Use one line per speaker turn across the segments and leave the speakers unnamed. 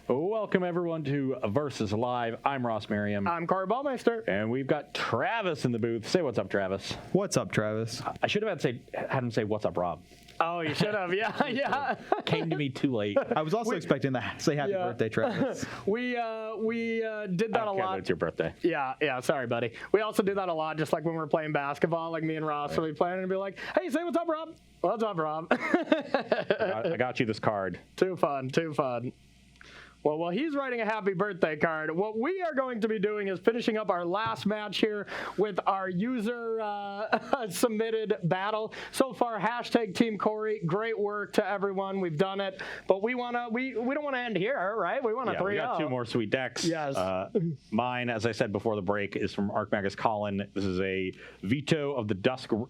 Welcome everyone to Versus Live. I'm Ross Merriam.
I'm Corey Ballmeister.
And we've got Travis in the booth. Say what's up, Travis.
What's up, Travis?
I should have had him say what's up, Rob.
Oh, you should have. Yeah.
Came to me too late.
I was also expecting to say happy birthday, Travis.
We did that a lot.
It's your birthday.
Yeah. Sorry, buddy. We also do that a lot, just like when we're playing basketball. Like me and Ross will be playing and be like, "Hey, say what's up, Rob." What's up, Rob?
I got you this card.
Too fun. Well, while he's writing a happy birthday card, what we are going to be doing is finishing up our last match here with our user submitted battle. So far, hashtag Team Corey, great work to everyone. We've done it, but we don't want to end here, right? We want to 3-0.
We got two more sweet decks.
Yes.
Mine, as I said before the break, is from Archmagus Colin. This is a Veto of the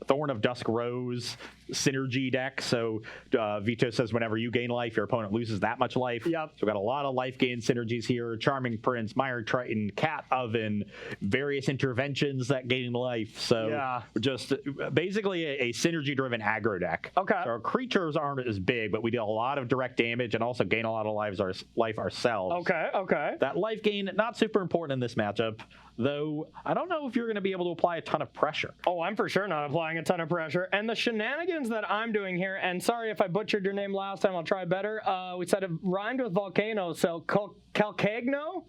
Thorn of Dusk Rose synergy deck. So Veto says whenever you gain life, your opponent loses that much life.
Yep.
So we got a lot of life gain synergies here. Charming Prince, Mire Triton, Cat Oven, various interventions that gain life. So just basically a synergy-driven aggro deck.
Okay.
So our creatures aren't as big, but we do a lot of direct damage and also gain a lot of life ourselves.
Okay.
That life gain, not super important in this matchup, though I don't know if you're going to be able to apply a ton of pressure.
Oh, I'm for sure not applying a ton of pressure. And the shenanigans that I'm doing here, and sorry if I butchered your name last time, I'll try better. We said it rhymed with volcano, so Calcagno?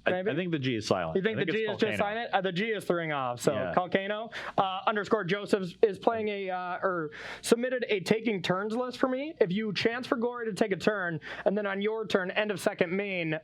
Maybe?
I think the G is silent.
You think the G is just silent? The G is throwing off. So Calcano _ Joseph is playing or submitted a taking turns list for me. If you chance for glory to take a turn, and then on your turn, end of second main,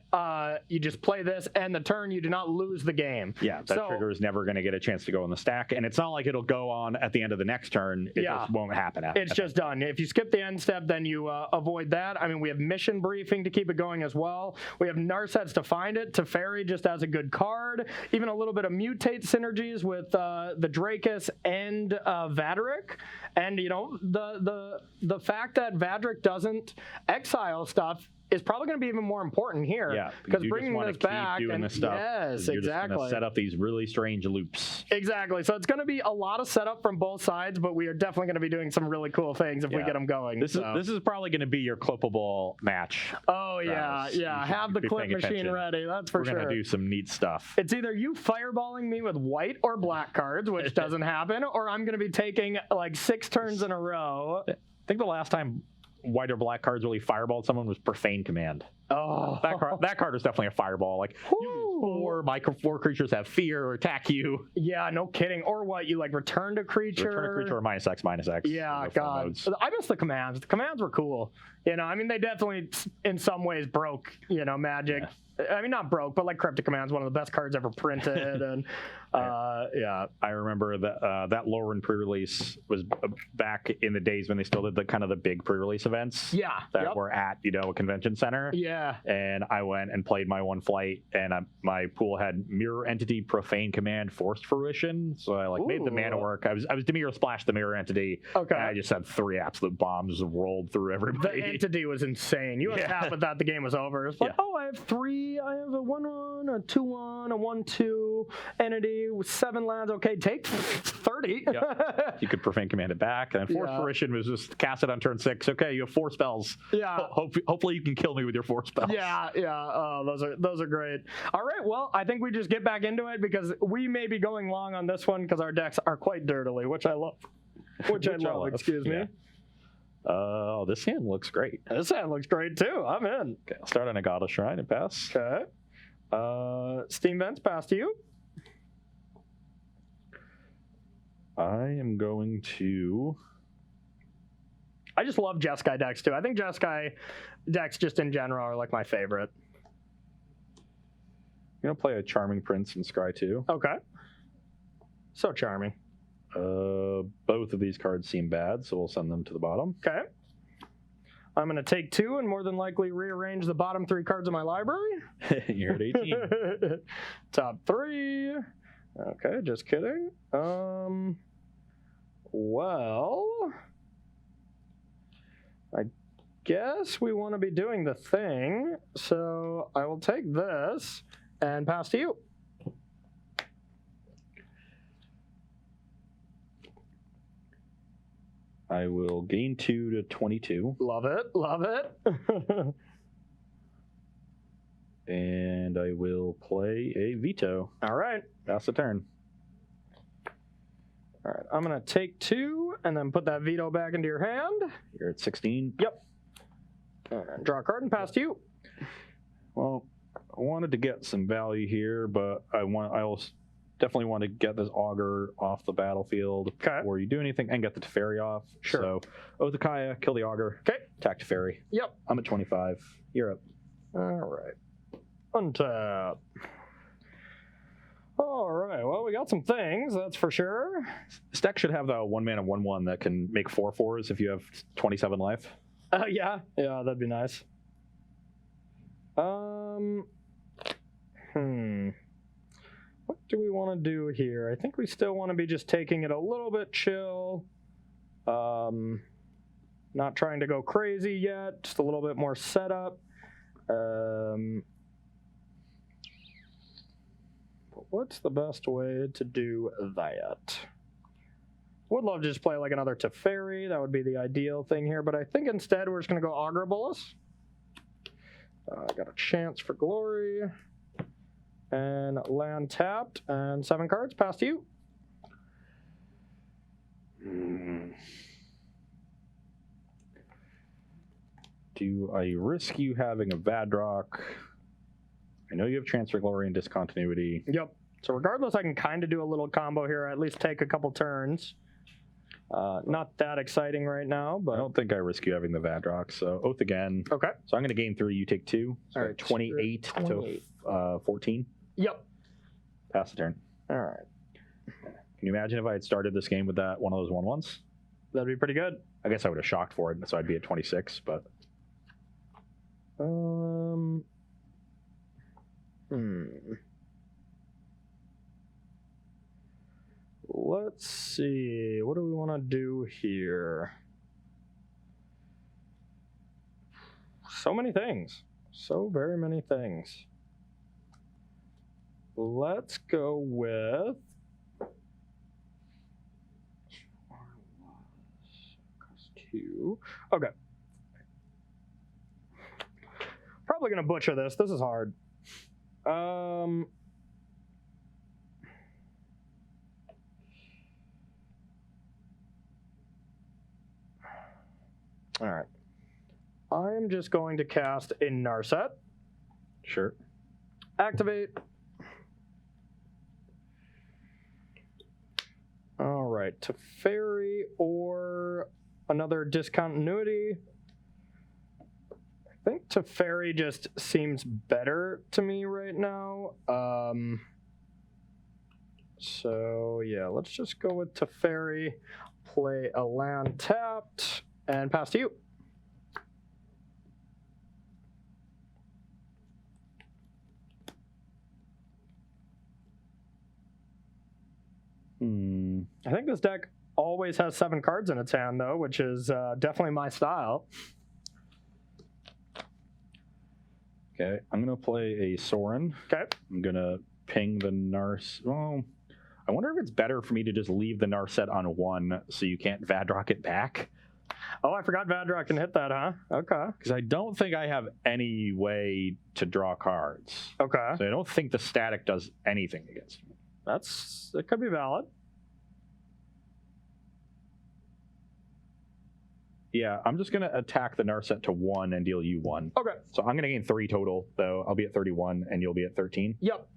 you just play this, and the turn you do not lose the game.
Yeah, that trigger is never going to get a chance to go in the stack, and it's not like it'll go on at the end of the next turn. It just won't happen.
It's just done. If you skip the end step, then you avoid that. I mean, we have mission briefing to keep it going as well. We have Narsets to find it, to Fairy just as a good card, even a little bit of mutate synergies with the Drakus and Vadric, and the fact that Vadric doesn't exile stuff is probably going to be even more important here.
Yeah,
because bringing this back
and this stuff.
Yes,
you're
exactly.
Just going to set up these really strange loops.
Exactly. So it's going to be a lot of setup from both sides, but we are definitely going to be doing some really cool things if we get them going.
This is probably going to be your clippable match.
Oh yeah. Have the clip machine ready. That's for sure.
We're going to do some neat stuff.
It's either you fireballing me with white or black cards, which doesn't happen, or I'm going to be taking like 6 turns in a row.
I think the last time white or black cards really fireballed someone was Profane Command.
Oh,
that card is definitely a fireball. Like four creatures have fear or attack you.
Yeah, no kidding. Or what? You like return a creature.
Return a creature or -X.
Yeah, God. I miss the commands. The commands were cool. I mean, they definitely in some ways broke. Magic. Yeah. I mean, not broke, but like Cryptic Command's one of the best cards ever printed. And
I remember that Lauren pre-release was back in the days when they still did the big pre-release events.
Yeah,
that were at a convention center.
Yeah,
and I went and played my one flight, and my pool had Mirror Entity, Profane Command, Forced Fruition. So I made the mana work. I was Dimir Splash the Mirror Entity.
Okay,
and I just had 3 absolute bombs rolled through everybody.
The Entity was insane. You had half of that, the game was over. It's like, I have 3. I have a 1/1, a 2/1, a 1/2 entity with 7 lands. Okay, take 30.
Yep. You could Profane Command it back, and Force Fruition was just cast it on turn 6. Okay, you have 4 spells.
Yeah.
Hopefully you can kill me with your 4 spells.
Yeah. Oh, those are great. All right, well, I think we just get back into it because we may be going long on this one because our decks are quite dirtily, which I love. Excuse me.
Oh, this hand looks great.
This hand looks great too. I'm in.
Okay, I'll start on Agata Shrine and pass.
Okay. Steam Vents, pass to you.
I am going to...
I just love Jeskai decks too. I think Jeskai decks just in general are like my favorite.
I'm going to play a Charming Prince and Scry 2.
Okay. So charming.
Both of these cards seem bad, so we'll send them to the bottom.
Okay. I'm going to take 2 and more than likely rearrange the bottom 3 cards of my library.
You're at 18.
Top 3. Okay, just kidding. Well, I guess we want to be doing the thing, so I will take this and pass to you.
I will gain 2 to 22.
Love it. Love it.
And I will play a veto.
All right.
Pass the turn.
All right. I'm going to take 2 and then put that veto back into your hand.
You're at 16.
Yep. And draw a card and pass to you.
Well, I wanted to get some value here, but I also definitely want to get this auger off the battlefield before you do anything and get the Teferi off.
Sure.
So, Othakaya, kill the auger.
Okay.
Attack Teferi.
Yep.
I'm at 25. You're up.
All right. Untap. All right. Well, we got some things, that's for sure.
This deck should have the 1-mana 1/1 that can make 4/4s if you have 27 life.
Yeah. Yeah, that'd be nice. What do we want to do here? I think we still want to be just taking it a little bit chill. Not trying to go crazy yet. Just a little bit more setup. What's the best way to do that? Would love to just play like another Teferi. That would be the ideal thing here. But I think instead we're just going to go Augur Bolus. I got a chance for glory. And land tapped. And 7 cards. Pass to you.
Do I risk you having a Vadrock? I know you have Transfer Glory and Discontinuity.
Yep. So regardless, I can kind of do a little combo here. At least take a couple turns. Not that exciting right now, but
I don't think I risk you having the Vadrock, so Oath again.
Okay.
So I'm going to gain 3, you take 2. So
All right,
28 to 14.
Yep.
Pass the turn.
All right.
Can you imagine if I had started this game with that one of those 1/1s?
That'd be pretty good.
I guess I would have shocked for it, so I'd be at 26, but...
Let's see. What do we want to do here? So many things. So very many things. Let's go with... Two. Okay. Probably going to butcher this. This is hard. All right. I'm just going to cast a Narset.
Sure.
Activate. All right. Teferi or another Discontinuity. I think Teferi just seems better to me right now. So yeah, let's just go with Teferi. Play a land tapped and pass to you. I think this deck always has 7 cards in its hand, though, which is definitely my style.
Okay, I'm going to play a Sorin.
Okay.
I'm going to ping the Nars. Well, I wonder if it's better for me to just leave the Narset on 1 so you can't Vadrock it back.
Oh, I forgot Vadrock can hit that, huh? Okay.
Because I don't think I have any way to draw cards.
Okay.
So I don't think the static does anything against me.
That could be valid.
Yeah, I'm just going to attack the Narset to 1 and deal you 1.
Okay.
So I'm going to gain 3 total, though. I'll be at 31 and you'll be at 13.
Yep.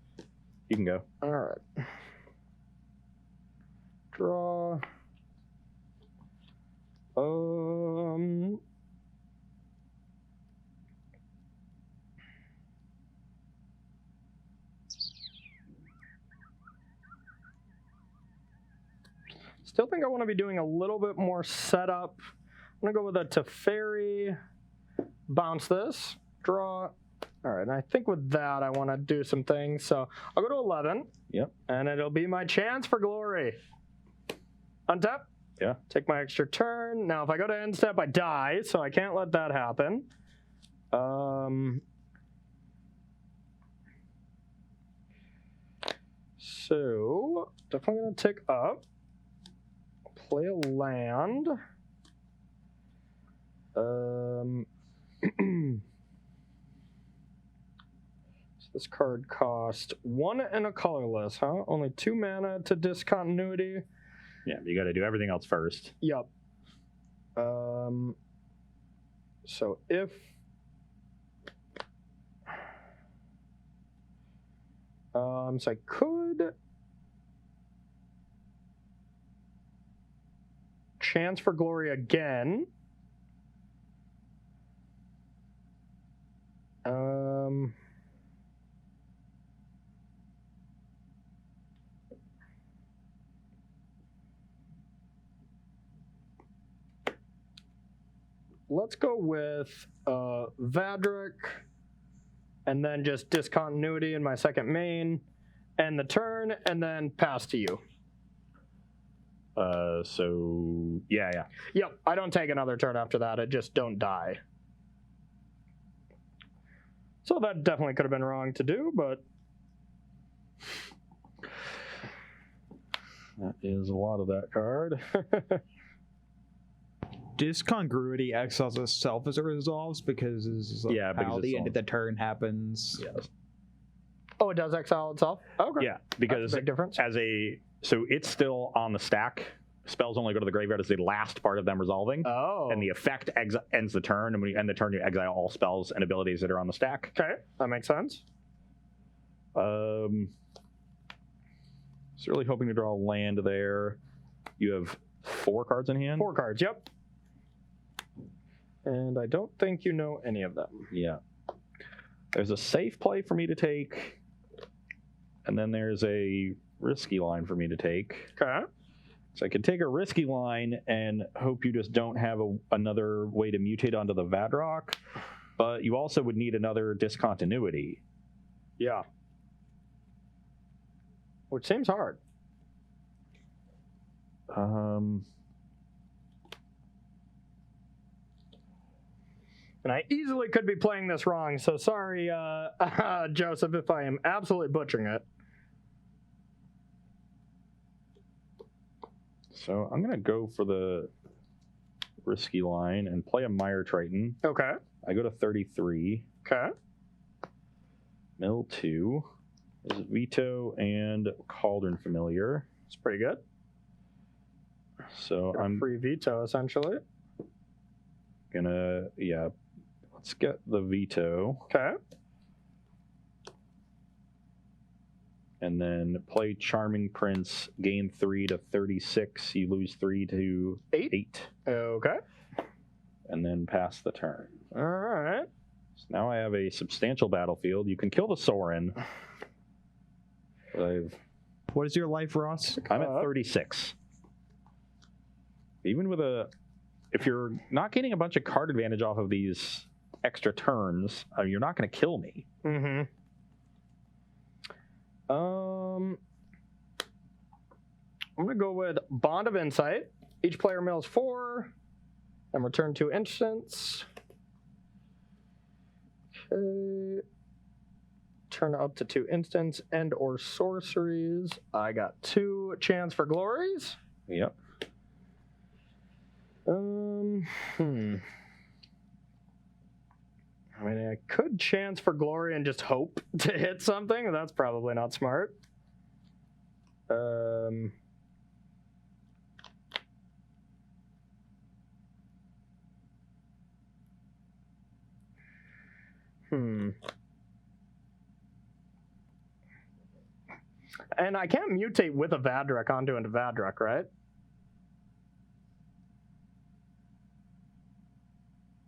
You can go.
All right. Draw. Still think I want to be doing a little bit more setup. I'm going to go with a Teferi. Bounce this. Draw. All right, and I think with that I want to do some things. So I'll go to 11.
Yep.
And it'll be my chance for glory. Untap.
Yeah.
Take my extra turn. Now, if I go to end step, I die, so I can't let that happen. So, definitely going to tick up. Play a land. This card cost 1 and a colorless, huh? Only 2 mana to discontinuity.
Yeah, you got to do everything else first.
Yep. So if so I could Chance for Glory again. Let's go with Vadric, and then just discontinuity in my second main, end the turn, and then pass to you.
So yeah.
Yep, I don't take another turn after that. I just don't die. So that definitely could have been wrong to do, but
that is a lot of that card.
Discongruity exiles itself as it resolves because
Yeah, because
how
it's
the end
all-
of the turn happens.
Yes.
oh, it does exile itself? Okay.
Yeah, because
That's a big difference.
so it's still on the stack. Spells only go to the graveyard as the last part of them resolving.
Oh.
And the effect ends the turn, and when you end the turn, you exile all spells and abilities that are on the stack.
Okay, that makes sense.
So really hoping to draw a land there. You have 4 cards in hand?
4 cards, yep. And I don't think you know any of them.
Yeah. There's a safe play for me to take, and then there's a risky line for me to take.
Okay.
So I could take a risky line and hope you just don't have another way to mutate onto the Vadrock, but you also would need another discontinuity.
Yeah. Which seems hard. And I easily could be playing this wrong, so sorry, Joseph, if I am absolutely butchering it.
So I'm going to go for the risky line and play a Mire Triton.
Okay.
I go to 33.
Okay.
Mill 2. There's Veto and Cauldron Familiar.
It's pretty good.
So
Got a
I'm
free veto, essentially.
gonna, let's get the Veto.
Okay.
And then play Charming Prince, gain 3 to 36. You lose 3 to 8.
Okay.
And then pass the turn.
All right.
So now I have a substantial battlefield. You can kill the Sorin.
What is your life, Ross?
I'm at 36. Even with if you're not getting a bunch of card advantage off of these extra turns, you're not going to kill me.
Mm-hmm. I'm going to go with Bond of Insight. Each player mills 4 and return 2 instants. Okay. Turn up to 2 instants and or sorceries. I got 2 Chance for Glories.
Yep.
I mean, I could Chance for Glory and just hope to hit something. That's probably not smart. And I can't mutate with a Vadrak onto a Vadrak, right?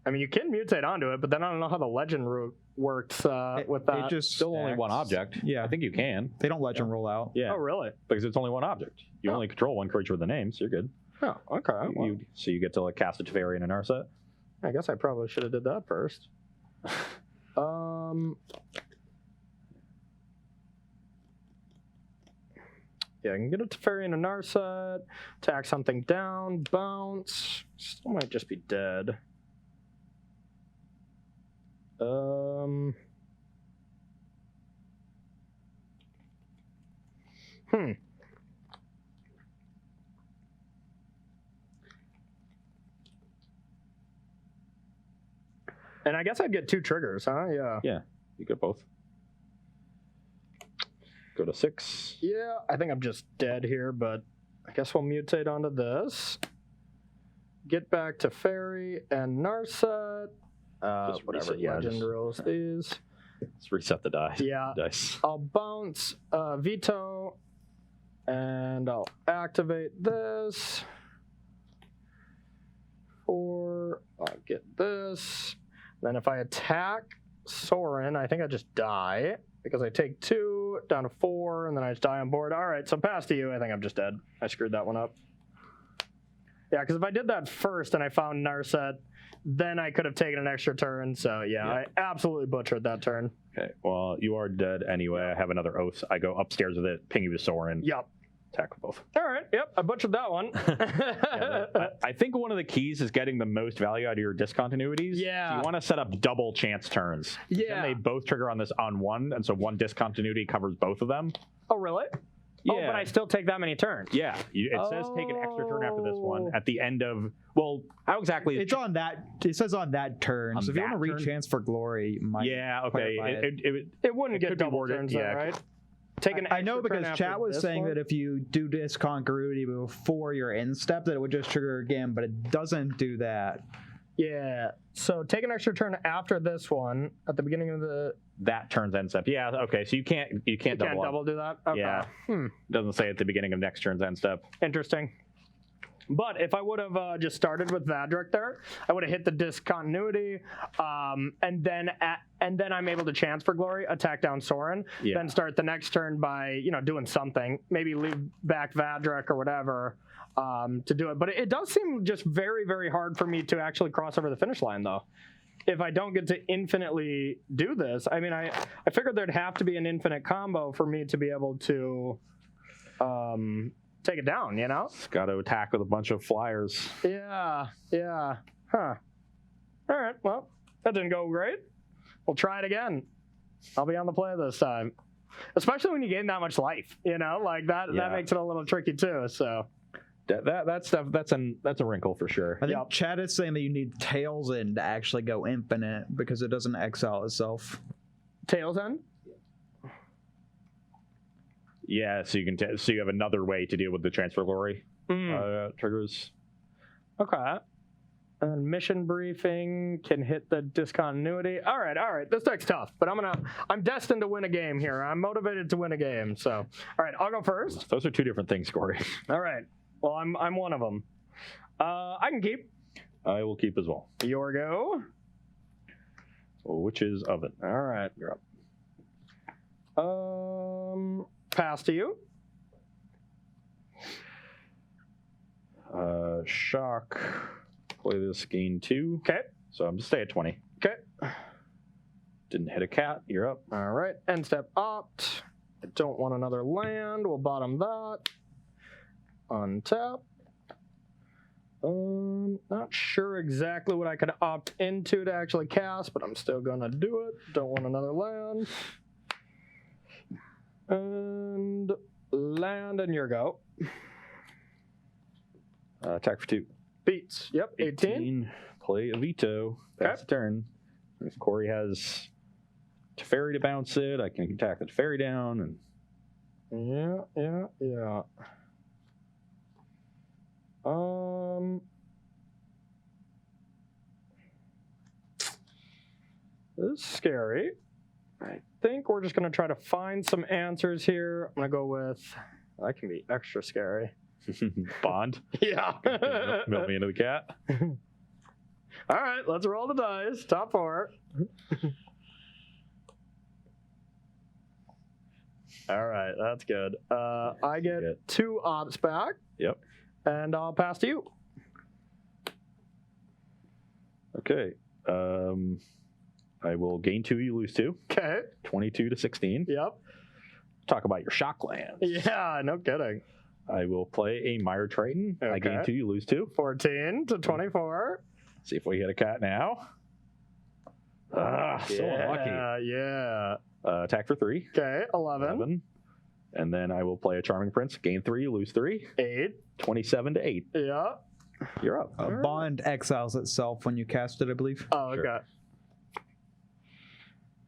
I mean, you can mutate onto it, but then I don't know how the legend route works with that.
It just
Still only one
stacks.
object.
Yeah.
I think you can.
They don't legend roll out.
Yeah.
Oh, really?
Because it's only one object. You
Oh.
only control one creature with a name, so you're good.
Oh, okay. Well,
So you get to cast a Teferi and a Narset.
I guess I probably should have did that first. Yeah, I can get a Teferi and a Narset, attack something down, bounce. Still might just be dead. And I guess I'd get 2 triggers, huh? Yeah.
Yeah, you get both. Go to 6.
Yeah, I think I'm just dead here, but I guess we'll mutate onto this. Get back to Fairy and Narset.
Just
Whatever,
reset, yeah,
legend
just-
rules these.
Let's reset the die.
Yeah.
Dice.
I'll bounce Veto, and I'll activate this. 4, I'll get this. Then if I attack Soren, I think I just die, because I take 2 down to 4, and then I just die on board. All right, so pass to you. I think I'm just dead. I screwed that one up. Yeah, because if I did that first and I found Narset, then I could have taken an extra turn. So yeah, I absolutely butchered that turn.
Okay, well, you are dead anyway. I have another oath. I go upstairs with it, ping you with Soren.
Yep.
Attack with both.
All right. Yep. I butchered that one.
I think one of the keys is getting the most value out of your discontinuities.
Yeah.
So you want to set up double chance turns.
Yeah.
Then they both trigger on this on one, and so one discontinuity covers both of them.
Oh, really?
Yeah.
Oh, but I still take that many turns.
Yeah. It says take an extra turn after this one at the end of, well, how exactly?
It's on that. It says on that turn.
On
so if you want to
that turn?
re-chance for glory, you might.
Yeah, okay.
clarify it.
It wouldn't get
could be
double
worded,
turns,
yeah.
though, right? Take an
I know
extra turn
because
after
chat was
this
saying
one?
that if you do discongruity before your end step, that it would just trigger again, but it doesn't do that.
Yeah. So take an extra turn after this one at the beginning of the.
that turns end step. Yeah, okay. So you can't
You can't
double up.
double do that. Okay.
Yeah.
Hmm.
Doesn't say at the beginning of next turn's end step.
Interesting. But if I would have just started with Vadric there, I would have hit the discontinuity, and then I'm able to chance for glory, attack down Soren,
Yeah.
then start the next turn by doing something, maybe leave back Vadric or whatever to do it. But it does seem just very, very hard for me to actually cross over the finish line, though. If I don't get to infinitely do this, I mean, I figured there'd have to be an infinite combo for me to be able to take it down,
It's got to attack with a bunch of flyers.
Yeah. Huh. All right, well, that didn't go great. We'll try it again. I'll be on the play this time. Especially when you gain that much life, like that makes it a little tricky too, so.
That stuff, that's a wrinkle for sure.
I think chat is saying that you need Tails in to actually go infinite because it doesn't exile itself.
Tails End?
Yeah, so you can so you have another way to deal with the transfer glory triggers.
Okay. And mission briefing can hit the discontinuity. All right. This deck's tough, but I'm destined to win a game here. I'm motivated to win a game. So, all right, I'll go first.
Those are two different things, Corey.
All right. Well, I'm one of them. I can keep.
I will keep as well.
Your go.
Witch's Oven.
All right.
You're up.
Pass to you.
Shock. Play this, gain 2.
Okay.
So I'm just stay at 20.
Okay.
Didn't hit a cat. You're up.
All right. End step opt. I don't want another land. We'll bottom that. Untap. Not sure exactly what I could opt into to actually cast, but I'm still gonna do it. Don't want another land. And land, and your go.
Attack for 2.
Beats. Yep. 18.
Play a veto. Pass the turn. If Corey has Teferi to bounce it, I can attack the Teferi down. And
Yeah. This is scary. I think we're just gonna try to find some answers here. I'm gonna go with, that can be extra scary.
Bond.
Yeah.
Melt me into the cat.
All right, let's roll the dice. Top 4. All right, that's good. I get 2 ops back.
Yep.
And I'll pass to you.
Okay. I will gain 2, you lose 2.
Okay.
22 to 16.
Yep.
Talk about your shock lands.
Yeah, no kidding.
I will play a Mire Triton. I
Okay.
gain 2, you lose 2.
14 to 24.
See if we hit a cat now. So unlucky.
Yeah.
Attack for 3.
Okay, 11.
And then I will play a Charming Prince. Gain 3, you lose 3.
8.
27 to 8.
Yeah.
You're up.
Bond exiles itself when you cast it, I believe.
Oh, okay.
Sure.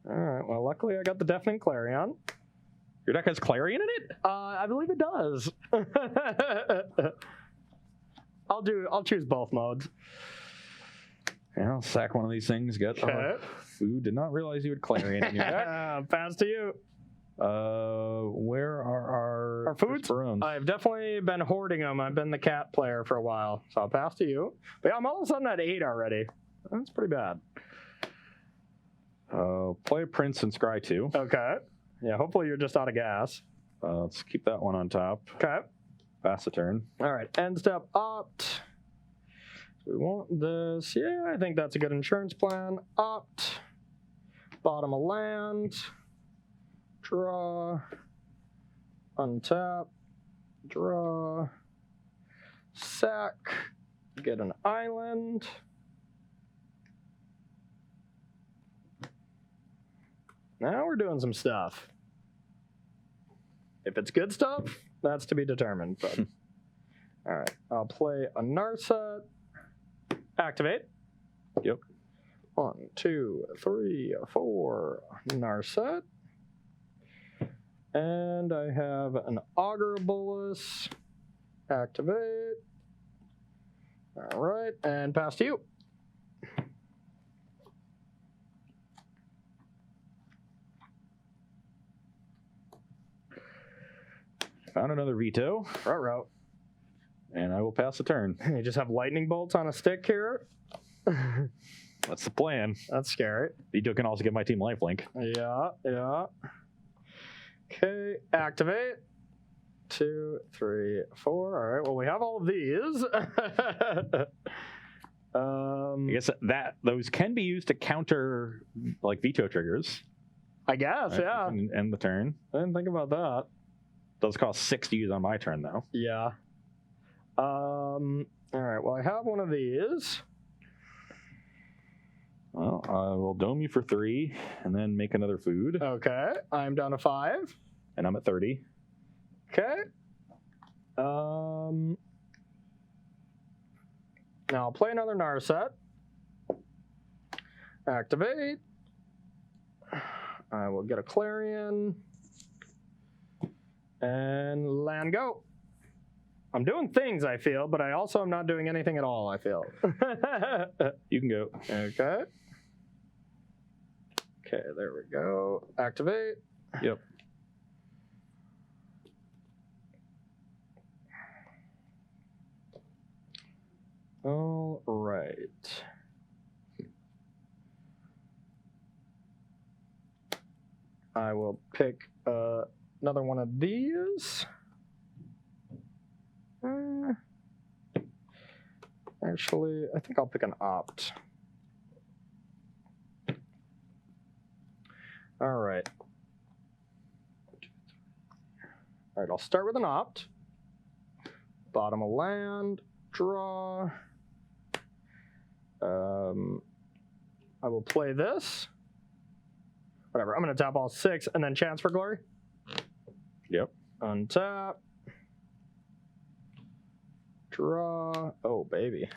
All right, well, luckily I got the Deafening Clarion.
Your deck has Clarion in it?
I believe it does. I'll choose both modes.
Yeah, I'll sack one of these things. Get
Okay.
food. Did not realize you had Clarion in your deck.
Pass to you.
Where are
Our foods?
Barones?
I've definitely been hoarding them. I've been the cat player for a while, so I'll pass to you. But yeah, I'm all of a sudden at 8 already. That's pretty bad.
Play Prince and Scry 2.
Okay. Yeah, hopefully you're just out of gas.
Let's keep that one on top.
Okay.
Pass the turn.
All right. End step opt. We want this. Yeah, I think that's a good insurance plan. Opt. Bottom of land. Draw. Untap. Draw. Sack. Get an island. Now we're doing some stuff. If it's good stuff, that's to be determined. But all right, I'll play a Narset. Activate.
Yep.
1, 2, 3, 4. Narset. And I have an Augurbulus. Activate. All right, and pass to you.
Found another veto,
Ruh-roh.
and I will pass the turn.
You just have lightning bolts on a stick here.
That's the plan.
That's scary.
Veto can also give my team lifelink.
Yeah, yeah. Okay, activate. 2, 3, 4. All right, well, we have all of these.
I guess that those can be used to counter like veto triggers.
I guess,
Right?
yeah.
And end the turn.
I didn't think about that.
Does cost 6 to use on my turn though.
Yeah. All right, well, I have one of these.
Well, I will dome you for 3 and then make another food.
Okay, I'm down to 5.
And I'm at 30.
Okay. Now I'll play another Narset. Activate. I will get a Clarion. And land go. I'm doing things, I feel, but I also am not doing anything at all, I feel.
You can go.
Okay. Okay, there we go. Activate.
Yep.
All right. I will pick another one of these. Actually, I think I'll pick an opt. All right. All right, I'll start with an opt. Bottom of land, draw. I will play this. Whatever, I'm going to tap all 6 and then Chance for Glory.
Yep.
Untap. Draw. Oh, baby.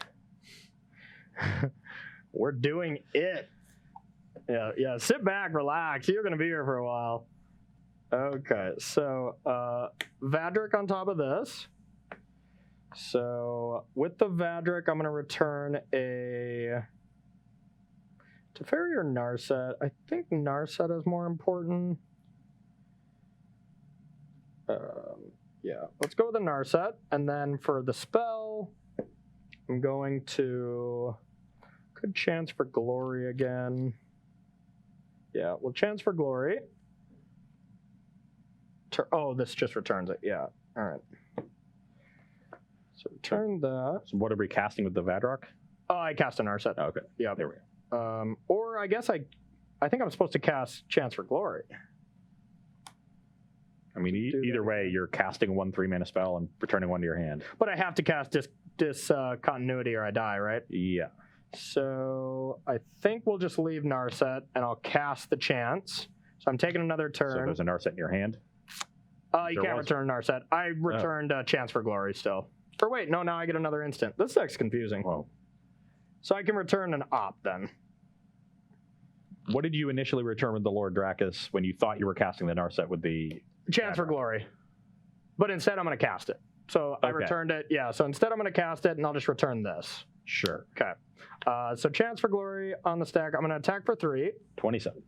We're doing it. Yeah, sit back, relax. You're going to be here for a while. Okay, so Vadrik on top of this. So with the Vadrik, I'm going to return a Teferi or Narset. I think Narset is more important. Yeah, let's go with the Narset. And then for the spell, I'm going to... Good Chance for Glory again. Yeah, well, Chance for Glory. Oh, this just returns it. Yeah, all right. So return that.
So what are we casting with the Vadrock?
Oh, I cast an Narset.
Oh, okay.
Yeah.
There we go.
Or I guess I think I'm supposed to cast Chance for Glory.
I mean, either way, you're casting a 1/3 mana spell and returning one to your hand.
But I have to cast discontinuity or I die, right?
Yeah.
So I think we'll just leave Narset and I'll cast the Chance. So I'm taking another
So
turn.
there's a Narset in your hand?
You can't return Narset. I returned Chance for Glory still. Or wait, no, now I get another instant. This deck's confusing.
Whoa.
So I can return an opt then.
What did you initially return with the Lord Dracus when you thought you were casting the Narset with the
Chance for Glory. But instead, I'm going to cast it. So I
Okay.
returned it. Yeah, so instead, I'm going to cast it, and I'll just return this.
Sure.
Okay. So Chance for Glory on the stack. I'm going to attack for 3.
27.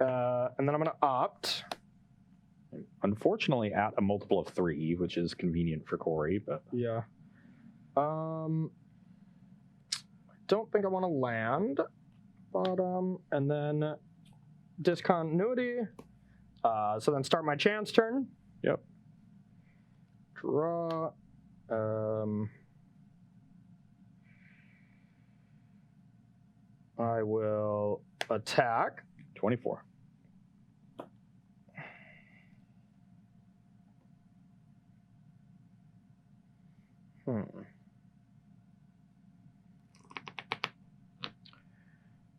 And then I'm going to opt.
Unfortunately, at a multiple of 3, which is convenient for Corey, but
Yeah. I don't think I want to land. But, and then discontinuity. So then start my chance turn.
Yep.
Draw. I will attack.
24.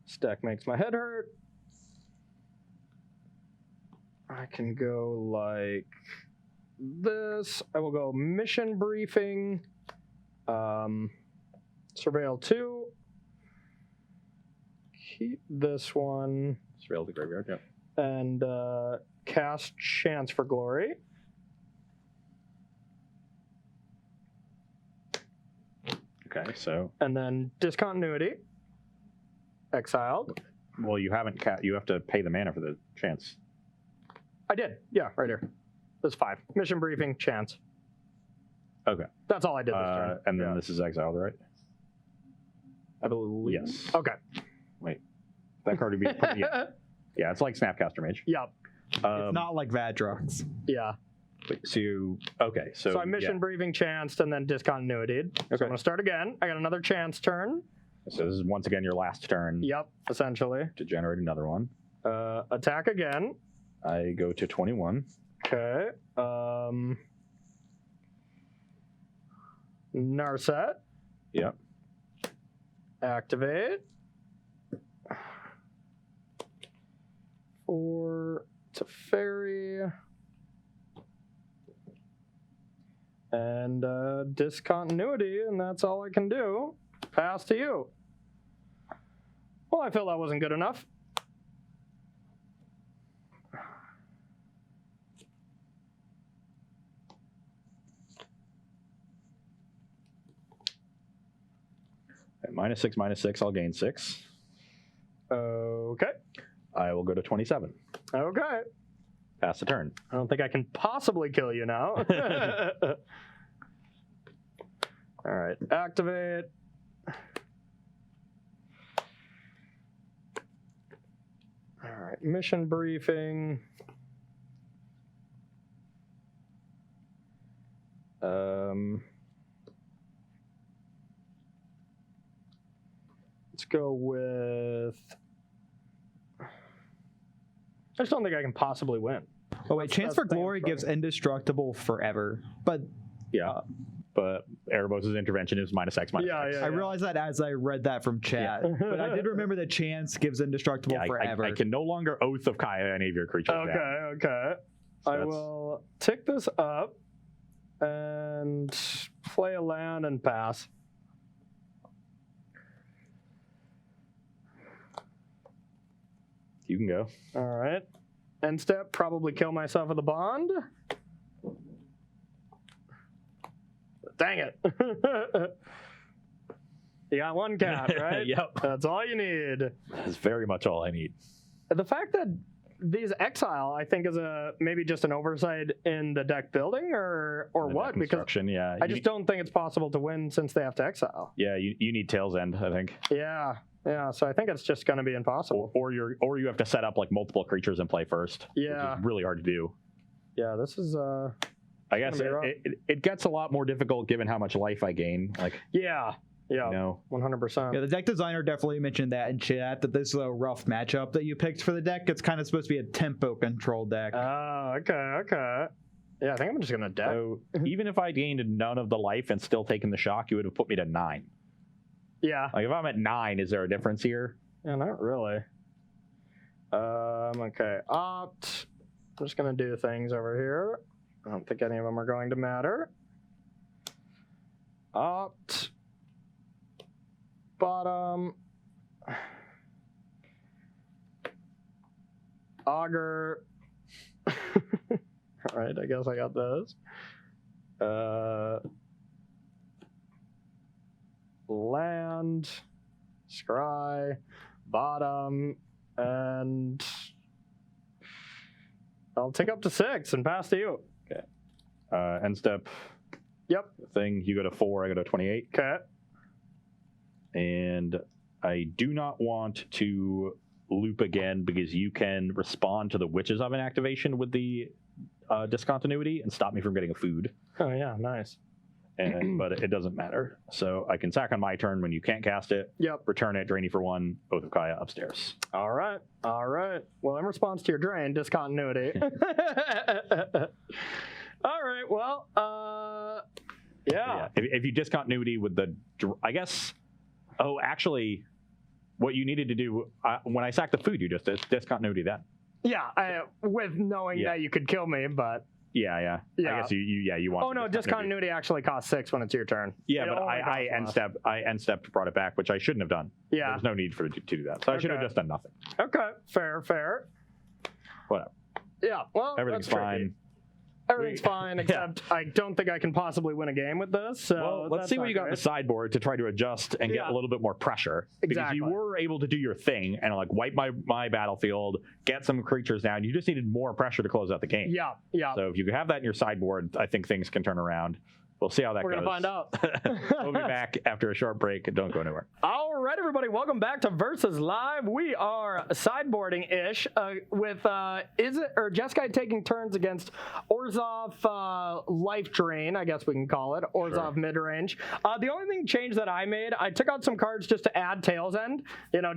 Stack makes my head hurt. I can go like this. I will go mission briefing. Surveil 2. Keep this one.
Surveil the graveyard, yep.
And cast Chance for Glory.
Okay, so,
And then discontinuity. Exiled.
well, you haven't, you have to pay the mana for the chance.
I did. Yeah, right here. That's 5. Mission briefing, chance.
Okay.
That's all I did this turn.
And then
Yeah.
this is exiled, right?
I believe.
Yes.
Okay.
Wait. That card would be, yeah, it's like Snapcaster Mage.
Yep.
It's not like Vadrox.
Yeah.
So you, okay, so
So I mission briefing, chanced, and then discontinuity'd. So I'm
Okay.
going to start again. I got another chance turn.
So this is once again your last turn
Yep, essentially.
to generate another one.
Attack again.
I go to 21.
Okay. Narset.
Yep.
Activate. 4 to fairy. And discontinuity, and that's all I can do. Pass to you. Well, I feel that wasn't good enough.
At -6/-6, I'll gain 6.
Okay.
I will go to 27.
Okay.
Pass the turn.
I don't think I can possibly kill you now. All right. Activate. All right. Mission briefing. Let's go with. I just don't think I can possibly win.
Oh wait, Chance for
that's the thing
Glory
I'm
gives indestructible forever, but
Yeah. But Erebos' intervention is -X/-X.
I realized that as I read that from chat. But I did remember that Chance gives indestructible
Yeah,
forever.
I can no longer Oath of Kaya any of your creatures down.
Okay.
So
I
that's-
will tick this up and play a land and pass.
You can go.
All right. End step, probably kill myself with a bond. Dang it. You got one cat, right?
Yep.
That's all you need.
That's very much all I need.
The fact that these exile, I think, is maybe just an oversight in the deck building or
The
what?
deck
Because
construction, yeah.
I just don't think it's possible to win since they have to exile.
Yeah, you need Tail's End, I think.
Yeah. So I think it's just going to be impossible.
Or you have to set up like multiple creatures in play first.
Yeah.
Which is really hard to do.
Yeah, this is
I guess
gonna be rough.
it gets a lot more difficult given how much life I gain. Like,
yeah,
you know,
100%.
Yeah, the deck designer definitely mentioned that in chat, that this is a rough matchup that you picked for the deck. It's kind of supposed to be a tempo control deck.
Oh, okay. Yeah, I think I'm just gonna deck.
so even if I gained none of the life and still taken the shock, you would have put me to 9.
Yeah.
Like if I'm at 9, is there a difference here?
Yeah, not really. Okay. Opt. I'm just gonna do things over here. I don't think any of them are going to matter. Opt. Bottom. Augur. All right, I guess I got those. Land, scry, bottom, and I'll take up to 6 and pass to you.
End step
Yep.
thing. You go to 4. I go to 28.
Okay.
And I do not want to loop again because you can respond to the Witch's Oven activation with the discontinuity and stop me from getting a food.
Oh yeah, nice.
But it doesn't matter. So I can sack on my turn when you can't cast it.
Yep.
Return it, drain you for 1, Oath of Kaya upstairs.
All right. Well, in response to your drain, discontinuity. All right. Well, yeah.
If you discontinuity with the, I guess. Oh, actually, what you needed to do when I sacked the food, you just discontinuity then.
Yeah. With knowing that you could kill me, but.
Yeah. I guess you want.
Oh no, discontinuity actually costs 6 when it's your turn.
Yeah, but I end stepped, brought it back, which I shouldn't have done.
Yeah.
There's no need to do that. So I should have just done nothing.
Okay. Fair.
Whatever.
Yeah. Well,
Everything's fine.
Everything's fine, except I don't think I can possibly win a game with this. So
well, let's see what you got in the sideboard to try to adjust and get a little bit more pressure. Because you were able to do your thing and like wipe my battlefield, get some creatures down. You just needed more pressure to close out the game.
Yeah.
So if you have that in your sideboard, I think things can turn around. We'll see how that goes.
We're going to find out.
We'll be back after a short break. Don't go anywhere.
All right, everybody. Welcome back to Versus Live. We are sideboarding-ish with Jeskai taking turns against Orzhov Life Drain, I guess we can call it. Orzhov mid-range. The only thing change that I made, I took out some cards just to add Tail's End.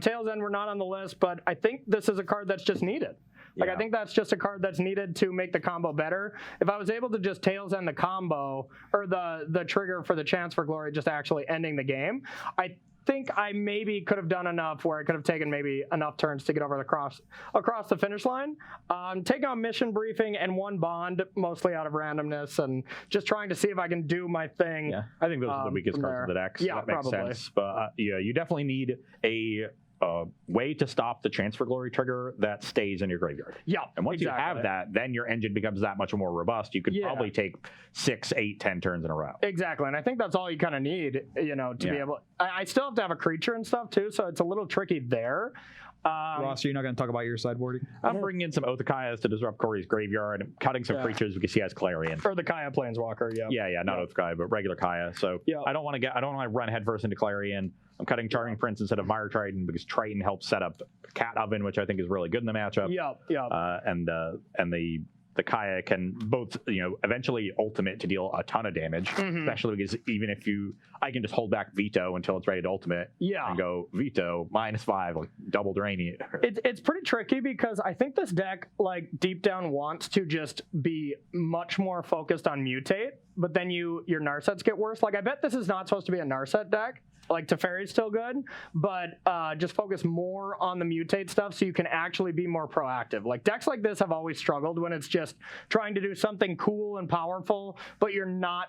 Tail's End were not on the list, but I think this is a card that's just needed. I think that's just a card that's needed to make the combo better. If I was able to just Tails End the combo, or the trigger for the Chance for Glory just actually ending the game, I think I maybe could have done enough where I could have taken maybe enough turns to get over across the finish line. Taking on mission briefing and 1 bond, mostly out of randomness, and just trying to see if I can do my thing.
Yeah, I think those are the weakest cards of the decks.
Yeah,
that makes
probably.
sense. But you definitely need a way to stop the Chance for Glory trigger that stays in your graveyard.
Yeah,
and once you have that, then your engine becomes that much more robust. You could probably take 6, 8, 10 turns in a row.
Exactly, and I think that's all you kind of need, to be able. I still have to have a creature and stuff too, so it's a little tricky there.
Ross, you're not going to talk about your sideboarding?
I'm bringing in some Oath of Kayas to disrupt Corey's graveyard, and cutting some creatures because he has Clarion.
Or the Kaya Planeswalker, Yeah,
not Oath of Kaya, but regular Kaya. So I don't want to run headfirst into Clarion. I'm cutting Charming Prince instead of Mire Triton because Triton helps set up Cat Oven, which I think is really good in the matchup. And the Kaya can both, eventually ultimate to deal a ton of damage, especially because even if I can just hold back Veto until it's ready to ultimate and go Veto, -5, like double drain it.
It's pretty tricky because I think this deck, like, deep down wants to just be much more focused on mutate, but then your Narsets get worse. Like, I bet this is not supposed to be a Narset deck. Like, Teferi's still good, but just focus more on the mutate stuff so you can actually be more proactive. Like, decks like this have always struggled when it's just trying to do something cool and powerful, but you're not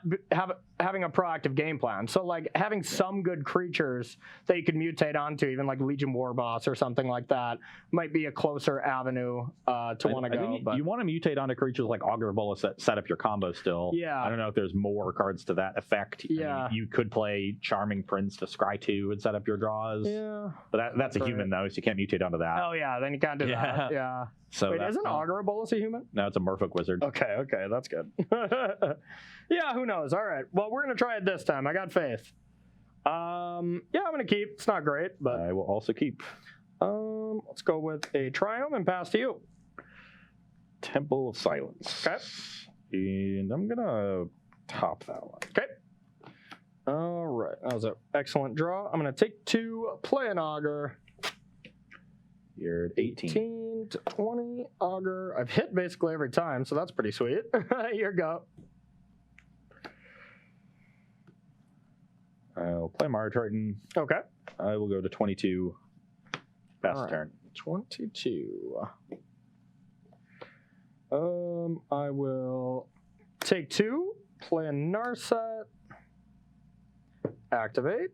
having a proactive game plan. So, like, having some good creatures that you could mutate onto, even like Legion Warboss or something like that, might be a closer avenue to want to go.
But you want to mutate onto creatures like Augur Bolus that set up your combo still.
Yeah.
I don't know if there's more cards to that effect.
Yeah.
I mean, you could play Charming Prince to scry 2 and set up your draws.
Yeah.
But that's a human, though, so you can't mutate onto that.
Oh, yeah, then you can't do that. Yeah.
So
wait, isn't Augur Bolus a human?
No, it's a Merfolk Wizard.
Okay, that's good. Yeah, who knows? All right. Well, we're going to try it this time. I got faith. I'm going to keep. It's not great, but
I will also keep.
Let's go with a Triumph and pass to you.
Temple of Silence.
Okay.
And I'm going to top that one.
Okay. All right. That was an excellent draw. I'm going to take 2, play an Augur.
You're at 18
to 20 Augur. I've hit basically every time, so that's pretty sweet. Here you go.
I'll play Mire Triton.
Okay.
I will go to 22. Best turn.
22. I will take 2, play a Narset, activate,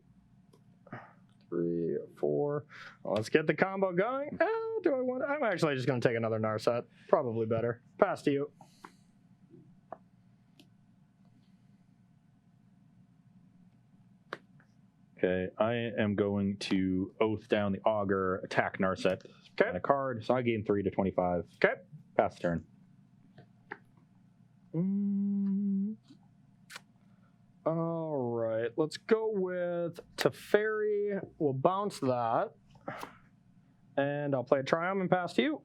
3, 4. Well, let's get the combo going. Do I want? I'm actually just going to take another Narset. Probably better. Pass to you.
Okay, I am going to Oath down the Augur, attack Narset.
Okay.
And a card, so I gain 3 to 25.
Okay.
Pass the turn.
All right, let's go with Teferi. We'll bounce that. And I'll play a Triumph and pass to you.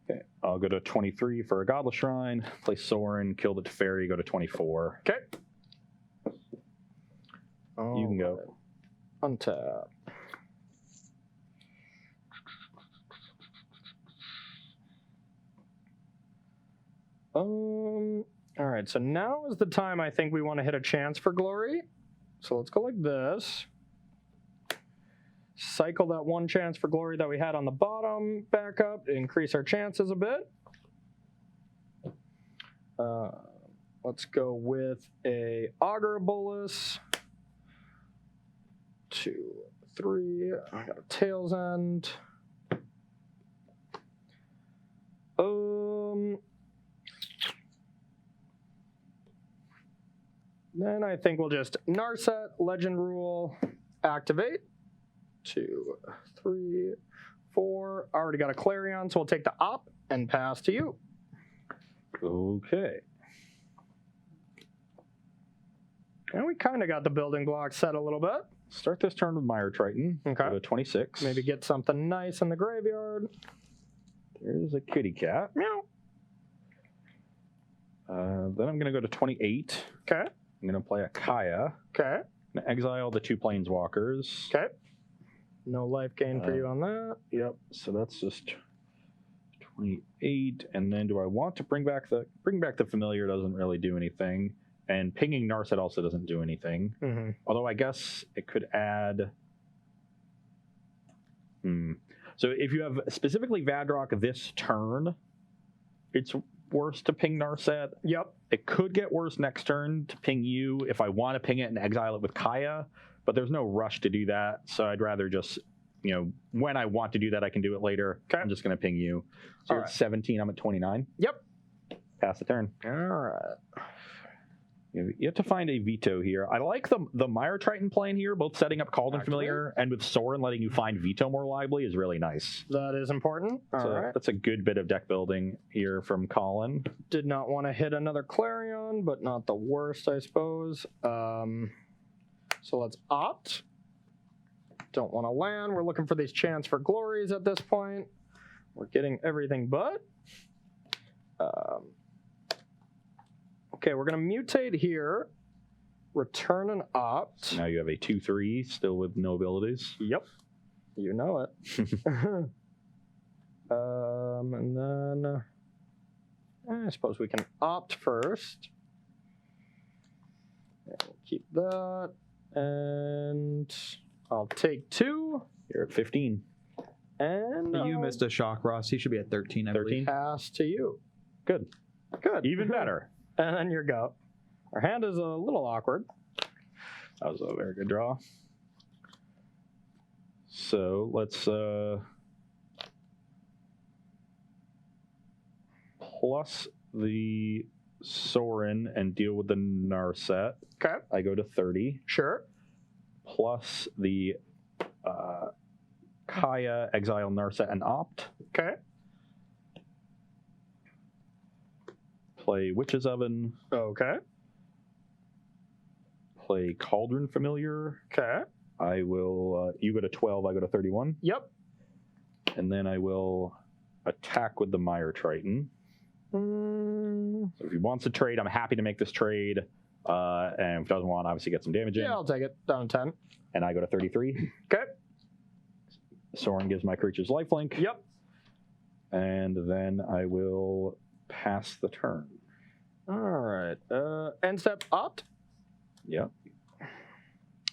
Okay, I'll go to 23 for a Godless Shrine, play Sorin, kill the Teferi, go to 24.
Okay.
You can go.
Untap. All right, so now is the time I think we want to hit a chance for glory. So let's go like this. Cycle that one chance for glory that we had on the bottom back up, increase our chances a bit. Let's go with a Augur Bolus. 2, 3. I got a Tail's End. Then I think we'll just Narset, Legend Rule, activate. 2, 3, 4. I already got a Clarion, so we'll take the Op and pass to you.
Okay.
And we kind of got the building blocks set a little bit.
Start this turn with Mire Triton.
Okay.
Go to 26.
Maybe get something nice in the graveyard.
There's a kitty cat.
Meow.
Then I'm going to go to 28.
Okay.
I'm going to play a Kaya.
Okay.
I'm going to exile the 2 Planeswalkers.
Okay. No life gain for you on that.
Yep. So that's just 28. And then do I want to bring back the Familiar? Doesn't really do anything. And pinging Narset also doesn't do anything.
Mm-hmm.
Although I guess it could add... So if you have specifically Vadrock this turn, it's worse to ping Narset.
Yep.
It could get worse next turn to ping you if I want to ping it and exile it with Kaya, but there's no rush to do that. So I'd rather just, when I want to do that, I can do it later.
Okay.
I'm just going to ping you. So you're at 17, I'm at 29.
Yep.
Pass the turn.
All right.
You have to find a veto here. I like the Mire Triton playing here, both setting up Called and Familiar, and with Sorin letting you find veto more reliably is really nice.
That is important. All right.
That's a good bit of deck building here from Colin.
Did not want to hit another Clarion, but not the worst, I suppose. So let's opt. Don't want to land. We're looking for these chance for glories at this point. We're getting everything but. Okay, we're going to mutate here. Return an opt.
So now you have a 2/3 still with no abilities.
Yep. You know it. And then I suppose we can opt first. And we'll keep that. And I'll take 2.
You're at 15.
And
You
I'll
missed a shock, Ross. He should be at 13, I
13?
believe.
pass to you.
Good.
Good.
Even better.
And then your go. Our hand is a little awkward.
That was a very good draw. So let's plus the Sorin and deal with the Narset.
Okay.
I go to 30.
Sure.
Plus the Kaya, exile Narset, and opt.
Okay.
Play Witch's Oven.
Okay.
Play Cauldron Familiar.
Okay.
I will. You go to 12. I go to 31.
Yep.
And then I will attack with the Mire Triton. So if he wants to trade, I'm happy to make this trade. And if he doesn't want, obviously get some damage in.
Yeah, I'll take it. Down 10.
And I go to 33.
Okay.
Sorin gives my creatures lifelink.
Yep.
And then I will pass the turn.
All right. End step opt.
Yep.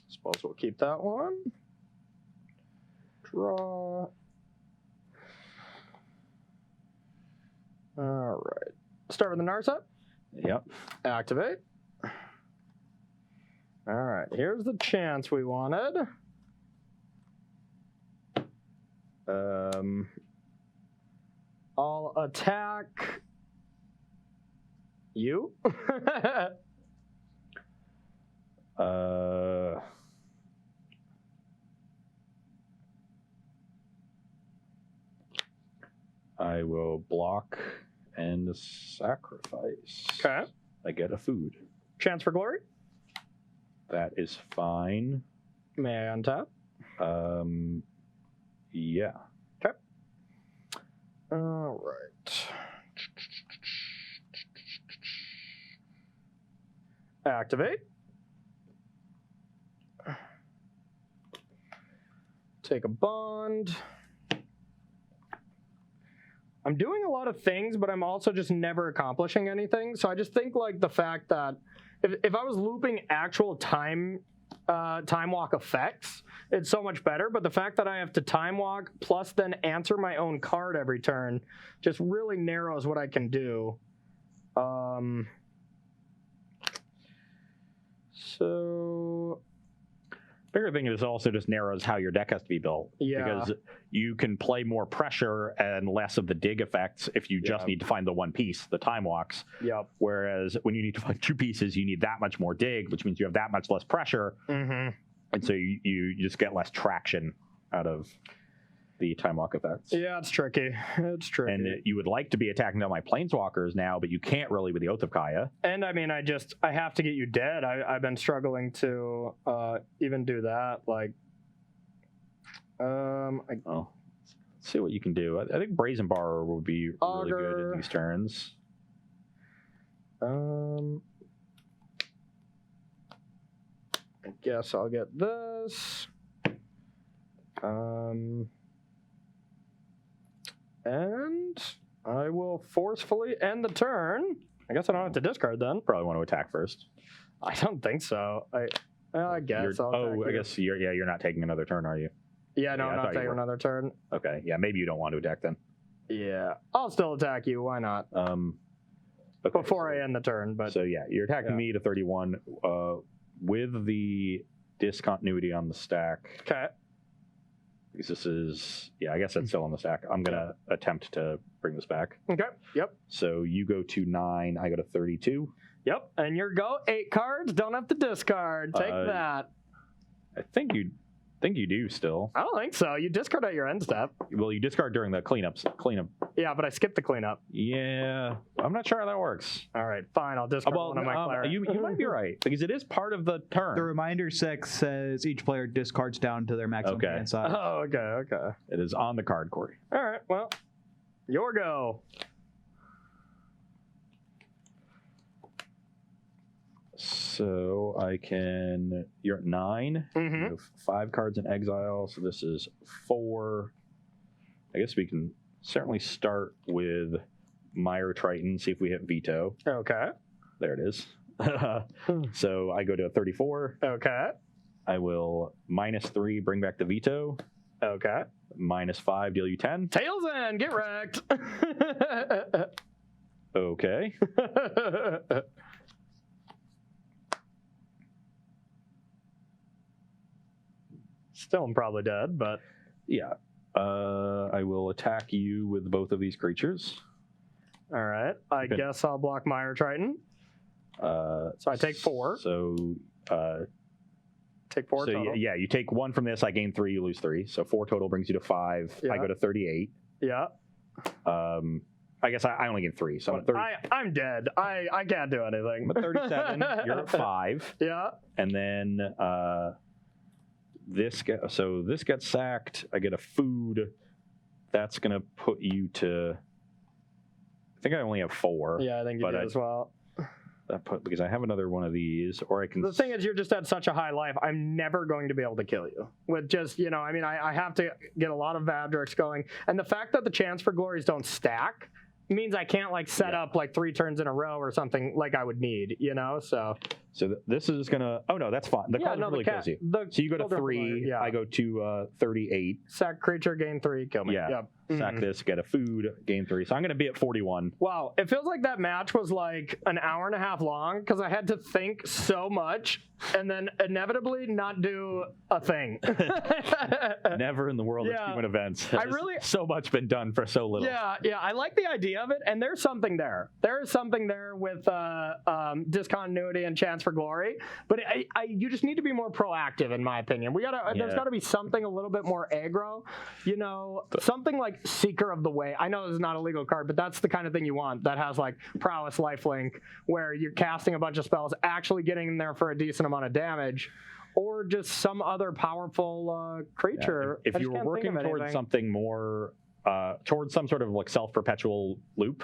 Suppose we'll keep that one. Draw. All right. Start with the Narset.
Yep.
Activate. All right. Here's the chance we wanted. I'll attack you.
I will block and sacrifice.
Okay.
I get a food.
Chance for glory.
That is fine.
May I untap?
Yeah.
Okay. All right. Activate. Take a bond. I'm doing a lot of things, but I'm also just never accomplishing anything. So I just think like the fact that if I was looping actual time walk effects, it's so much better. But the fact that I have to time walk plus then answer my own card every turn just really narrows what I can do. So
Bigger thing is also just narrows how your deck has to be built.
Yeah.
Because you can play more pressure and less of the dig effects if you just need to find the one piece, the time walks.
Yep.
Whereas when you need to find two pieces, you need that much more dig, which means you have that much less pressure.
Mm-hmm.
And so you just get less traction out of the time walk effects.
Yeah, it's tricky. It's tricky.
And you would like to be attacking down my planeswalkers now, but you can't really with the Oath of Kaya.
And I mean, I have to get you dead. I've been struggling to even do that. Like,
Let's see what you can do. I think Brazen Bar would be really good in these turns.
I guess I'll get this. And I will forcefully end the turn. I guess I don't have to discard then.
Probably want to attack first.
I don't think so. I guess.
I guess you're not taking another turn, are you?
Yeah, no,
Yeah, I
I'm not
thought you
taking
were.
another turn.
Okay, yeah, maybe you don't want to attack then.
Yeah, I'll still attack you. Why not?
Okay,
Before I end the turn, but
so yeah, you're attacking me to 31 with the discontinuity on the stack.
okay.
Because this is, I guess that's still on the stack. I'm gonna attempt to bring this back.
Okay. Yep.
So you go to 9, I go to 32.
Yep. And your go 8 cards. Don't have to discard. Take that.
I think you do still.
I don't think so. You discard at your end step.
Well, you discard during the cleanup.
Yeah, but I skipped the cleanup.
Yeah, I'm not sure how that works.
All right, fine. I'll discard one of my clerics.
You might be right because it is part of the turn.
The reminder 6 says each player discards down to their maximum hand size.
Oh, okay.
It is on the card, Corey.
All right, well, your go.
So I can. You're at 9.
Mm-hmm.
You have 5 cards in exile, so this is 4. I guess we can certainly start with Mire Triton, see if we hit veto.
Okay.
There it is. So I go to 34.
Okay.
I will -3, bring back the veto.
Okay.
-5, deal you 10.
Tails in, get wrecked.
Okay.
Still, I'm probably dead, but
Yeah. I will attack you with both of these creatures.
all right. I
Good.
guess I'll block Mire Triton. So I take 4.
So,
Take 4 total.
yeah, you take 1 from this. I gain 3. You lose 3. So 4 total brings you to 5.
Yeah.
I go to 38.
Yeah.
I guess I only get 3. So I'm at 30.
I'm dead. I can't do anything.
I'm at 37. You're at 5.
Yeah.
And then this gets sacked. I get a food. That's gonna put you to. I think I only have 4.
Yeah, I think you
But
do as well.
Because I have another one of these, or I can.
The thing is, you're just at such a high life. I'm never going to be able to kill you with just, I mean, I have to get a lot of Vadrix going. And the fact that the chance for glories don't stack means I can't set up 3 turns in a row or something like I would need, so.
This is gonna. Oh no, that's fine. The card really kills you. So you go to 3.
Yeah.
I go to 38.
Sack creature, gain 3, kill me.
Yeah.
Yep.
Sack this, get a food, gain 3. So I'm gonna be at 41.
Wow, it feels like that match was an hour and a half long because I had to think so much and then inevitably not do a thing.
Never in the world of human events has so much been done for so little.
Yeah, I like the idea of it, and there's something there. There is something there with discontinuity and chance for glory, but you just need to be more proactive, in my opinion. There's got to be something a little bit more aggro, something like Seeker of the Way. I know this is not a legal card, but that's the kind of thing you want that has like prowess lifelink, where you're casting a bunch of spells, actually getting in there for a decent amount of damage, or just some other powerful creature.
If you were working towards something more, towards some sort of like self-perpetual loop,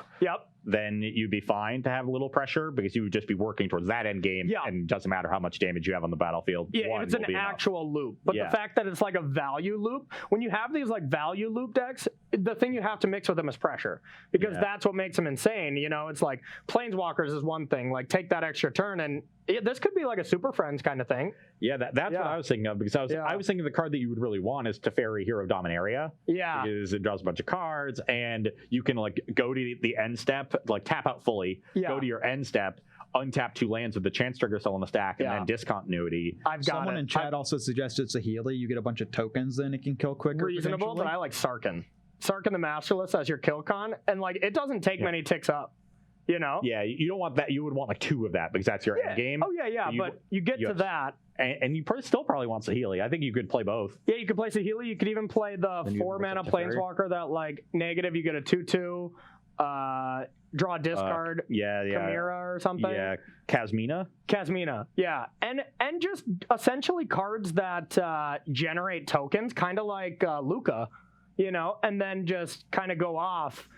then you'd be fine to have a little pressure because you would just be working towards that end game, and it doesn't matter how much damage you have on the battlefield.
Yeah, if it's an actual loop. But the fact that it's like a value loop, when you have these like value loop decks, the thing you have to mix with them is pressure, because that's what makes them insane. It's like Planeswalkers is one thing, like take that extra turn, and this could be like a Super Friends kind of thing.
Yeah, that's what I was thinking of, because I was thinking the card that you would really want is Teferi, Hero of Dominaria.
Yeah.
Because it draws a bunch of cards, and you can like go to the end step, like tap out fully, go to your end step, untap 2 lands with the chance trigger still on the stack, and then discontinuity.
Someone in chat also suggested Saheeli. You get a bunch of tokens, then it can kill quicker.
Reasonable, but I like Sarkhan the Masterless as your kill con, and like it doesn't take many ticks up.
Yeah, you don't want that. You would want like 2 of that because that's your end game.
Oh yeah, but you get to that.
And you still probably want Saheeli. I think you could play both.
Yeah, you could play Saheeli. You could even play the 4-mana Planeswalker that like negative, you get a 2/2, draw a discard, Chimera or something.
Yeah, Kasmina,
yeah. And just essentially cards that generate tokens, kind of like Luca, and then just kind of go off.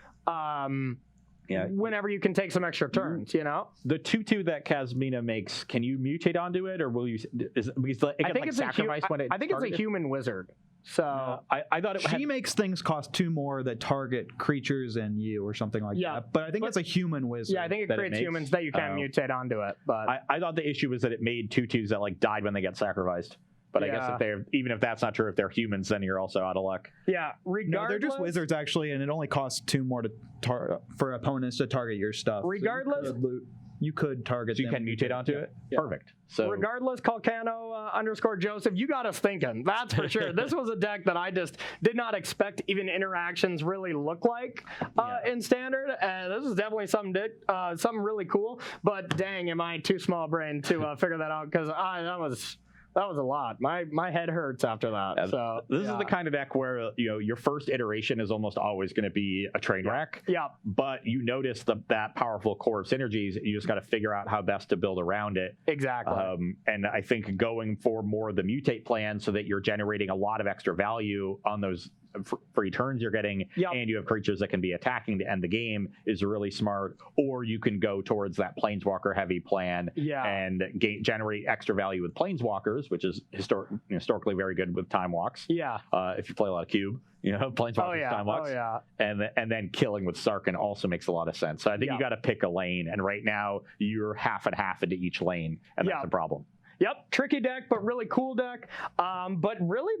Whenever you can take some extra turns,
The 2/2 that Kasmina makes, can you mutate onto it, or will you? I think it's
a human wizard. So
I thought
she makes things cost 2 more that target creatures and you, or something like that. But I think it's a human wizard.
Yeah, I think it creates humans that you can mutate onto it. But
I thought the issue was that it made 2/2s that like died when they get sacrificed. But I guess even if that's not true, if they're humans, then you're also out of luck.
Yeah,
no, they're just wizards actually, and it only costs 2 more for opponents to target your stuff.
Regardless,
so you could target.
So you can mutate onto it.
Yeah.
Perfect. So
regardless, Calcano_Joseph, you got us thinking. That's for sure. This was a deck that I just did not expect even interactions really look like in Standard. This is definitely something really cool. But dang, am I too small brain to figure that out? Because that was a lot. My head hurts after that.
Yeah,
so
this is the kind of deck where your first iteration is almost always going to be a train wreck.
Yeah.
But you notice that powerful core of synergies, and you just got to figure out how best to build around it.
Exactly.
And I think going for more of the mutate plan, so that you're generating a lot of extra value on those free turns you're getting, and you have creatures that can be attacking to end the game, is really smart. Or you can go towards that Planeswalker heavy plan and generate extra value with Planeswalkers, which is historically very good with Time Walks.
Yeah.
If you play a lot of Cube, Planeswalkers, Time Walks. And then killing with Sarkhan also makes a lot of sense. So I think you got to pick a lane, and right now you're half and half into each lane, and that's a problem.
Yep, tricky deck, but really cool deck. But really,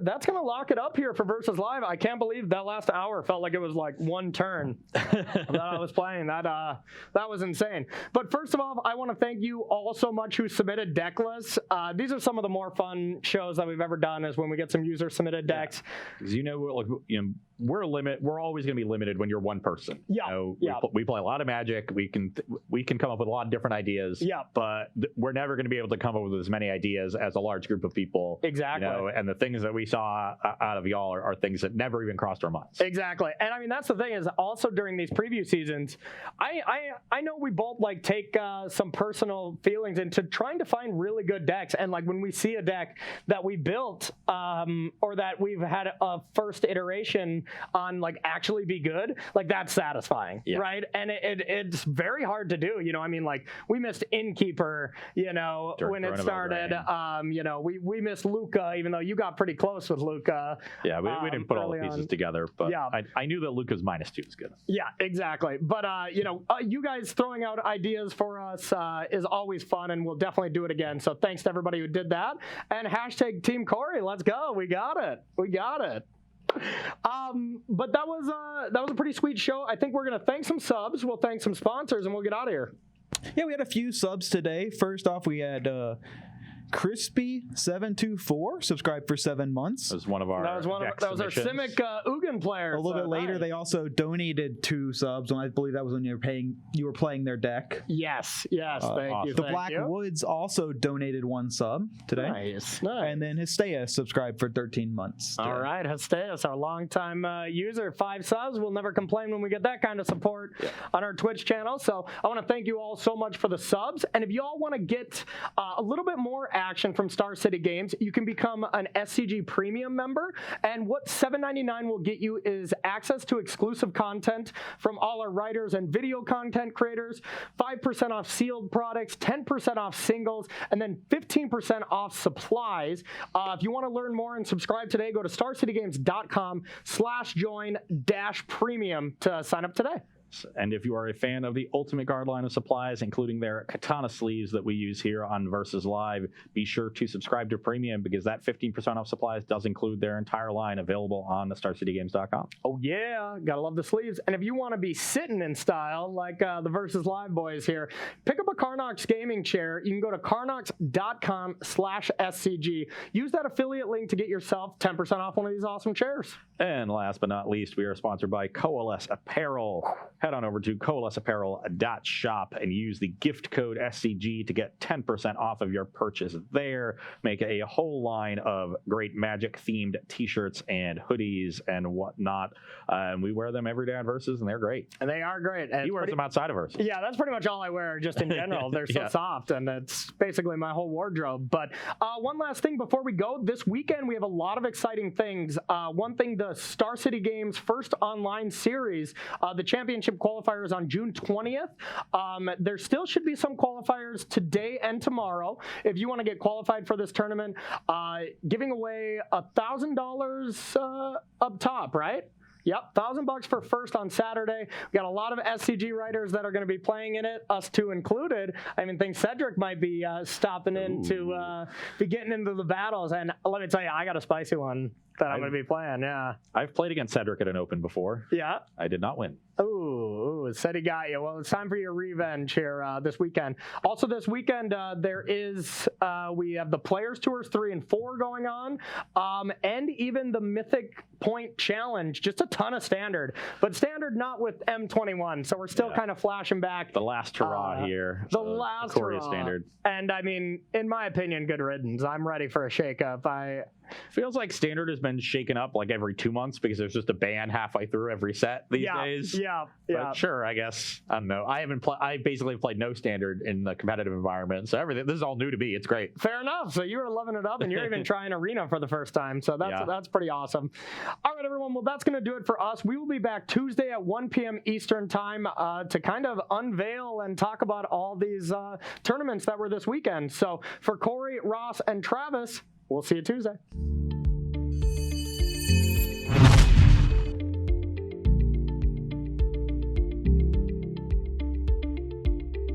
that's going to lock it up here for Versus Live. I can't believe that last hour felt like it was like one turn that I was playing. That was insane. But first of all, I want to thank you all so much who submitted deck lists. These are some of the more fun shows that we've ever done, is when we get some user-submitted decks.
Because we're always going to be limited when you're one person. We play a lot of Magic. We can come up with a lot of different ideas. But we're never going to be able to come up with as many ideas as a large group of people.
Exactly.
And the things that we saw out of y'all are things that never even crossed our minds.
Exactly. And I mean, that's the thing, is also during these preview seasons, I know we both like take some personal feelings into trying to find really good decks. And like when we see a deck that we built or that we've had a first iteration on like actually be good, like that's satisfying, right? And it's very hard to do. I mean, like we missed Innkeeper, when it started. We missed Luca, even though you got pretty close with Luca.
Yeah, we didn't put all the pieces together, but I knew that Luca's -2 was good.
Yeah, exactly. But you guys throwing out ideas for us is always fun, and we'll definitely do it again. So thanks to everybody who did that. And hashtag Team Corey, let's go. We got it. But that was a pretty sweet show. I think we're gonna thank some subs, we'll thank some sponsors, and we'll get out of here.
Yeah, we had a few subs today. First off, we had Crispy724 subscribed for 7 months.
That was one of our
That was our
submissions.
Simic Ugin player.
A little bit later,
nice.
they also donated 2 subs, and I believe that was when you were playing their deck.
Yes, thank you.
The
thank
Black
you.
Woods also donated 1 sub today.
Nice.
And then Histea subscribed for 13 months. Today.
All right, Histeus, our longtime user, 5 subs. We'll never complain when we get that kind of support on our Twitch channel. So I want to thank you all so much for the subs. And if you all want to get a little bit more action from Star City Games, you can become an SCG Premium member. And what $7.99 will get you is access to exclusive content from all our writers and video content creators, 5% off sealed products, 10% off singles, and then 15% off supplies. If you want to learn more and subscribe today, go to starcitygames.com/join-premium to sign up today.
And if you are a fan of the Ultimate Guard line of supplies, including their katana sleeves that we use here on Versus Live, be sure to subscribe to Premium because that 15% off supplies does include their entire line available on StarCityGames.com.
Oh yeah, gotta love the sleeves. And if you want to be sitting in style like the Versus Live boys here, pick up a Carnox gaming chair. You can go to carnox.com/SCG. Use that affiliate link to get yourself 10% off one of these awesome chairs.
And last but not least, we are sponsored by Coalesce Apparel. Head on over to coalesceapparel.shop and use the gift code SCG to get 10% off of your purchase there. Make a whole line of great Magic-themed t-shirts and hoodies and whatnot. And we wear them every day on Versus, and they're great.
And they are great. And
He wears them outside of Versus.
Yeah, that's pretty much all I wear just in general. They're so soft, and it's basically my whole wardrobe. But one last thing before we go. This weekend, we have a lot of exciting things. One thing, the Star City Games first online series, the championship qualifiers on June 20th. There still should be some qualifiers today and tomorrow. If you want to get qualified for this tournament, giving away $1,000 up top, right? Yep, $1,000 for first on Saturday. We got a lot of SCG writers that are going to be playing in it, us two included. I even think Cedric might be stopping in to be getting into the battles. And let me tell you, I got a spicy one that I'm going to be playing. Yeah,
I've played against Cedric at an open before.
Yeah.
I did not win.
Ooh, said he got you. Well, it's time for your revenge here this weekend. Also, this weekend we have the Players Tours 3 and 4 going on, and even the Mythic Point Challenge. Just a ton of standard, but standard not with M21. So we're still kind of flashing back.
The last hurrah here.
The last
Korea
hurrah.
standard.
And I mean, in my opinion, good riddance. I'm ready for a shakeup.
Feels like standard has been shaken up like every 2 months because there's just a ban halfway through every set these days.
Yeah.
But sure, I guess. I don't know. I basically played no standard in the competitive environment, so everything. This is all new to me. It's great.
Fair enough. So you were loving it up, and you're even trying arena for the first time. So that's pretty awesome. All right, everyone. Well, that's going to do it for us. We will be back Tuesday at 1 p.m. Eastern time to kind of unveil and talk about all these tournaments that were this weekend. So for Corey, Ross, and Travis, we'll see you Tuesday.